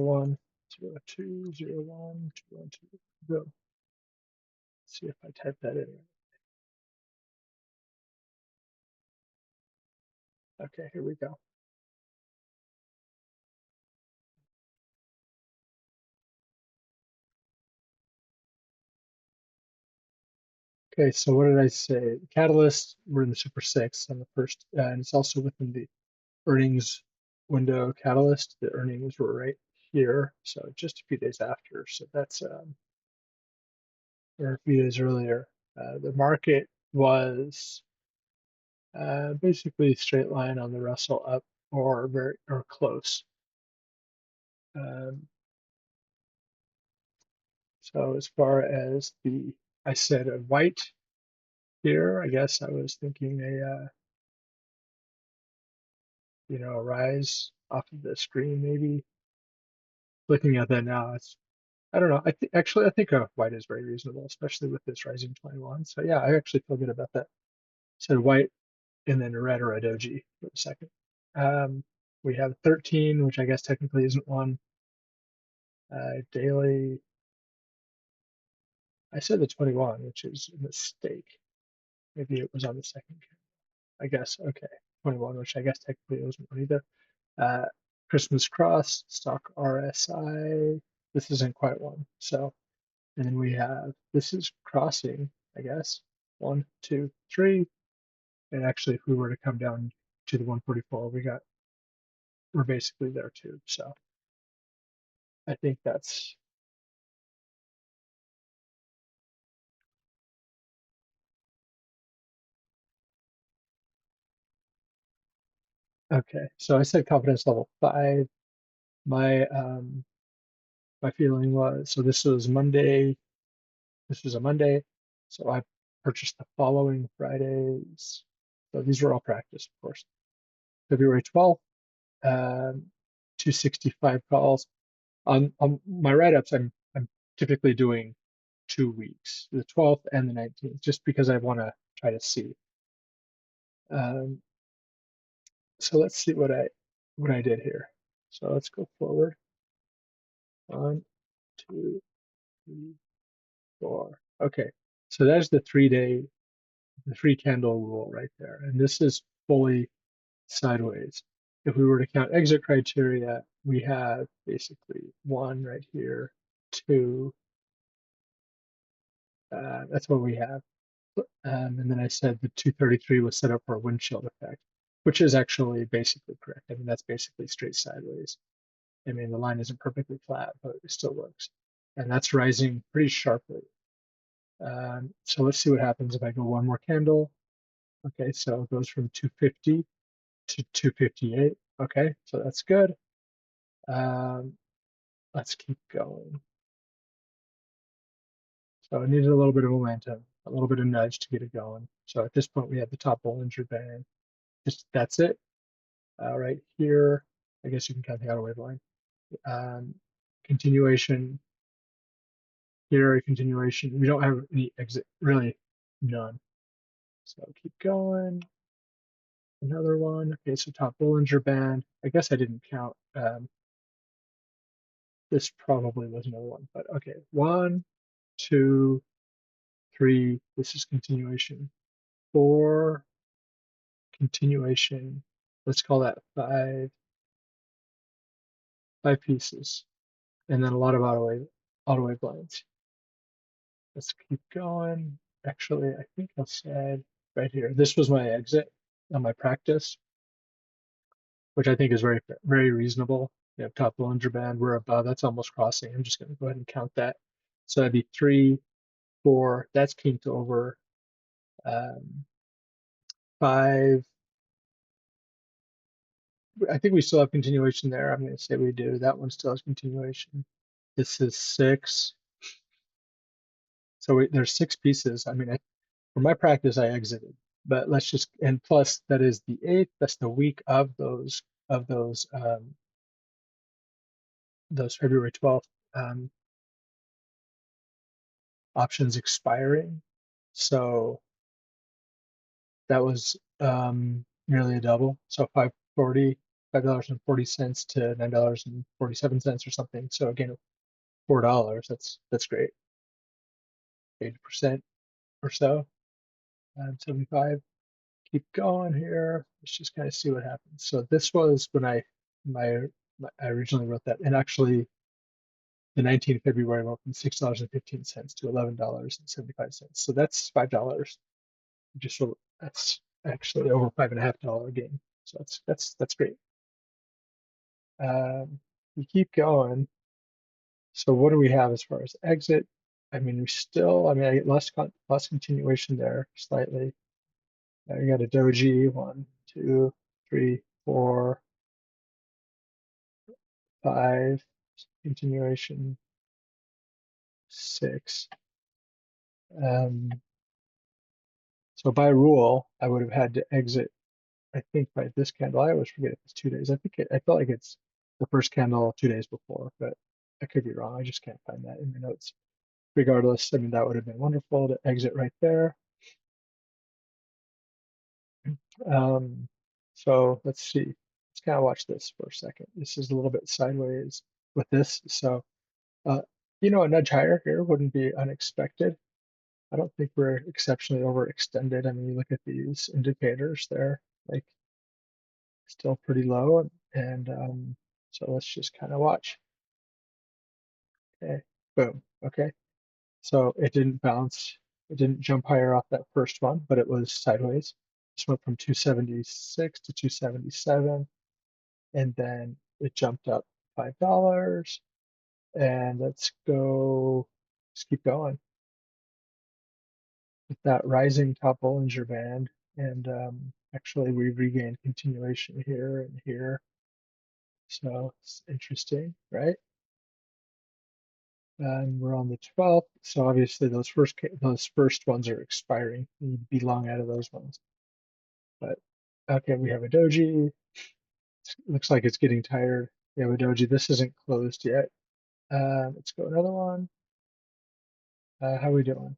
1, 0, 2, 0, 1, 2, 1, 2, go. Let's see if I type that in. Okay, here we go. Okay, so what did I say? Catalyst, we're in the Super 6 on the first, and it's also within the earnings window. Catalyst, the earnings were right here, so just a few days after. So that's or a few days earlier. The market was basically straight line on the Russell up or very or close. Um, so as far as I said a white here. I guess I was thinking a rise off of the screen maybe. Looking at that now, I don't know. Actually I think a white is very reasonable, especially with this rising 21. So yeah, I actually feel good about that. So white and then red or a doji for a second. We have 13, which I guess technically isn't one. Daily, I said the 21, which is a mistake. Maybe it was on the second. I guess, okay. 21, which I guess technically wasn't one either. Uh, Christmas Cross, Stock RSI. This isn't quite one. So, and then we have, this is crossing, I guess. 1, 2, 3. And actually, if we were to come down to the 144, we're basically there too. So I think that's okay. So I said confidence level 5. My my feeling was, so this was Monday. This was a Monday. So I purchased the following Fridays. So these were all practice, of course. February 12th, 265 calls. On my write-ups, I'm typically doing 2 weeks, the 12th and the 19th, just because I want to try to see. Um, so let's see what I did here. So let's go forward. 1, 2, 3, 4. Okay, so there's the 3-day, the 3-candle rule right there, and this is fully sideways. If we were to count exit criteria, we have basically 1 right here, 2. That's what we have. And then I said the 233 was set up for a windshield effect, which is actually basically correct. I mean, that's basically straight sideways. I mean, the line isn't perfectly flat, but it still works. And that's rising pretty sharply. So let's see what happens if I go one more candle. Okay, so it goes from 250 to 258. Okay, so that's good. Um, let's keep going. So it needed a little bit of momentum, a little bit of nudge to get it going. So at this point, we have the top Bollinger Band. Just that's it. Right here, I guess you can count the outer wave line. Continuation here, a continuation. We don't have any exit, really, none. So keep going. Another one. Okay, so top Bollinger Band. I guess I didn't count. This probably was another one, but okay. 1, 2, 3. This is continuation. 4, continuation. Let's call that 5. 5 pieces, and then a lot of auto wave lines. Let's keep going. Actually, I think I said right here, this was my exit on my practice, which I think is very, very reasonable. You have top Bollinger Band, we're above, that's almost crossing. I'm just going to go ahead and count that. So that'd be 3, 4, that's kinked over. 5, I think we still have continuation there. I'm going to say we do. That one still has continuation. This is 6. So there's 6 pieces. I mean, for my practice, I exited, but let's just, and plus that is the 8th. That's the week of those February 12th options expiring. So that was nearly a double. So 540 $5.40 to $9.47 or something. So again, $4. That's great. 80% or so. 75. Keep going here. Let's just kind of see what happens. So this was when my, I originally wrote that, and actually the 19th of February went from $6.15 to $11.75. So that's $5. Just that's actually over $5.50 gain. So that's great. You keep going. So what do we have as far as exit? I mean, I get less continuation there slightly. We got a doji, 1, 2, 3, 4, 5, continuation, 6. Um, so by rule, I would have had to exit, I think by this candle. I always forget if it's 2 days. I felt like it's the first candle 2 days before, but I could be wrong. I just can't find that in the notes. Regardless, I mean, that would have been wonderful to exit right there. So let's see. Let's kind of watch this for a second. This is a little bit sideways with this. So, uh, a nudge higher here wouldn't be unexpected. I don't think we're exceptionally overextended. I mean, you look at these indicators, they're like still pretty low. And so let's just kind of watch. Okay, boom. Okay, so it didn't bounce. It didn't jump higher off that first one, but it was sideways. This went from 276 to 277, and then it jumped up $5. And let's go, let's keep going with that rising top Bollinger Band. And actually, we regained continuation here and here. So it's interesting, right? And we're on the 12th. So obviously, those first ones are expiring. You need to be long out of those ones. But okay, we have a doji. Looks like it's getting tired. We have a doji. This isn't closed yet. Let's go another one. How are we doing?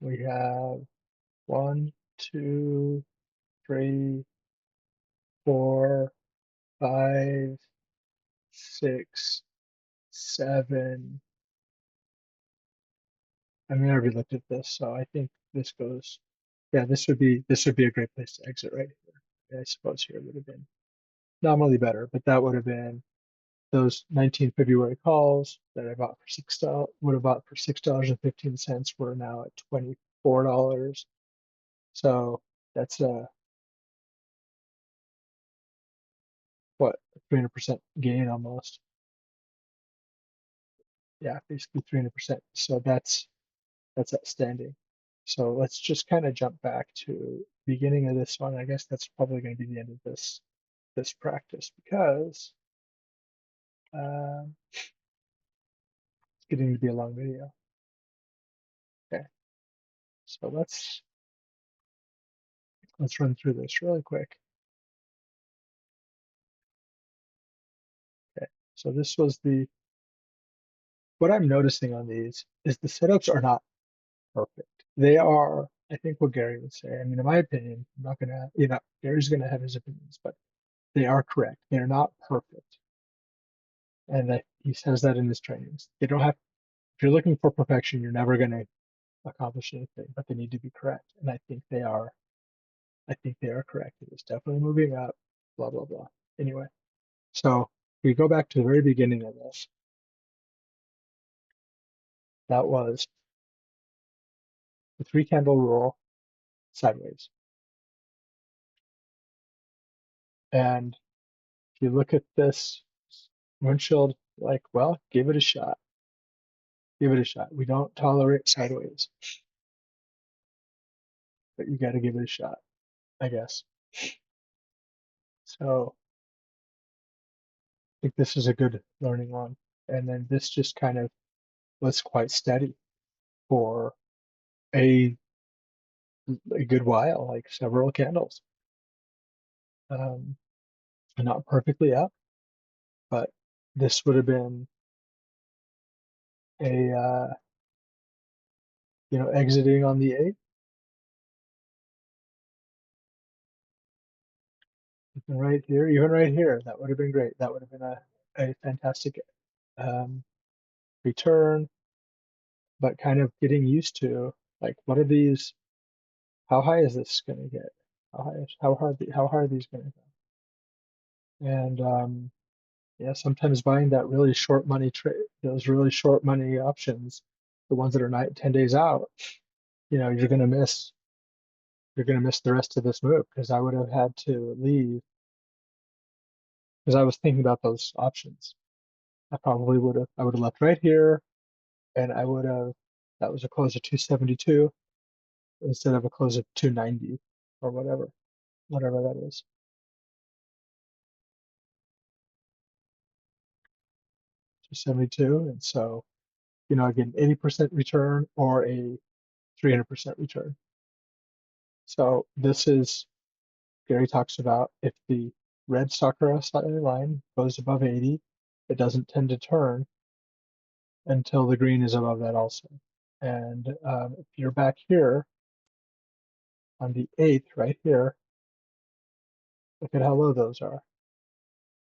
We have 1, 2, 3, 4, 5, 6, 7. I mean, I already looked at this, so I think this goes. Yeah, this would be a great place to exit right here. I suppose here would have been nominally better, but that would have been those 19 February calls that I bought for $6 would have bought for $6.15 were now at $24. So that's what, 300% gain almost. Yeah, basically 300%. So that's outstanding. So let's just kind of jump back to the beginning of this one. I guess that's probably going to be the end of this practice because it's getting to be a long video. Okay, so let's run through this really quick. Okay, so this was what I'm noticing on these is the setups are not perfect. They are, I think what Gary would say. I mean, in my opinion, I'm not gonna, Gary's gonna have his opinions, but they are correct. They're not perfect. And that he says that in his trainings. They don't have, if you're looking for perfection, you're never gonna accomplish anything, but they need to be correct. And I think they are. I think they are correct. It is definitely moving up, blah, blah, blah. Anyway, so we go back to the very beginning of this. That was the 3 candle rule sideways. And if you look at this windshield, like, well, give it a shot. Give it a shot. We don't tolerate sideways, but you got to give it a shot, I guess. So I think this is a good learning one. And then this just kind of was quite steady for a good while, like several candles. Um, not perfectly up, but this would have been a exiting on the 8th. And right here, even right here, that would have been great. That would have been a fantastic um, return, but kind of getting used to like what are these? How high is this going to get? How high are these going to go? And yeah, sometimes buying that really short money trade, those really short money options, the ones that are 10 days out, you're going to miss the rest of this move because I would have had to leave because I was thinking about those options. I would have left right here and I would have, that was a close of 272 instead of a close of 290 or whatever that is. 272. And so, I get an 80% return or a 300% return. So this is, Gary talks about if the red Sakura line goes above 80, it doesn't tend to turn until the green is above that also. And if you're back here on the 8th, right here, look at how low those are.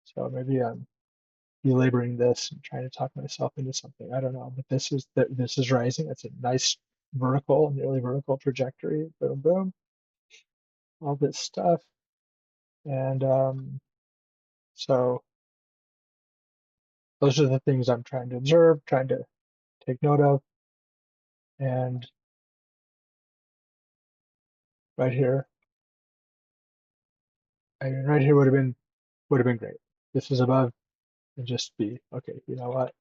So maybe I'm belaboring this and trying to talk myself into something. I don't know, but this is rising. It's a nice vertical, nearly vertical trajectory. Boom, boom, all this stuff. And so those are the things I'm trying to observe, trying to take note of. And right here, I mean, right here would have been great. This is above and just be okay. You know what?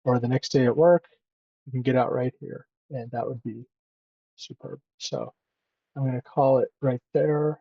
Or the next day at work, you can get out right here, and that would be superb. So I'm going to call it right there.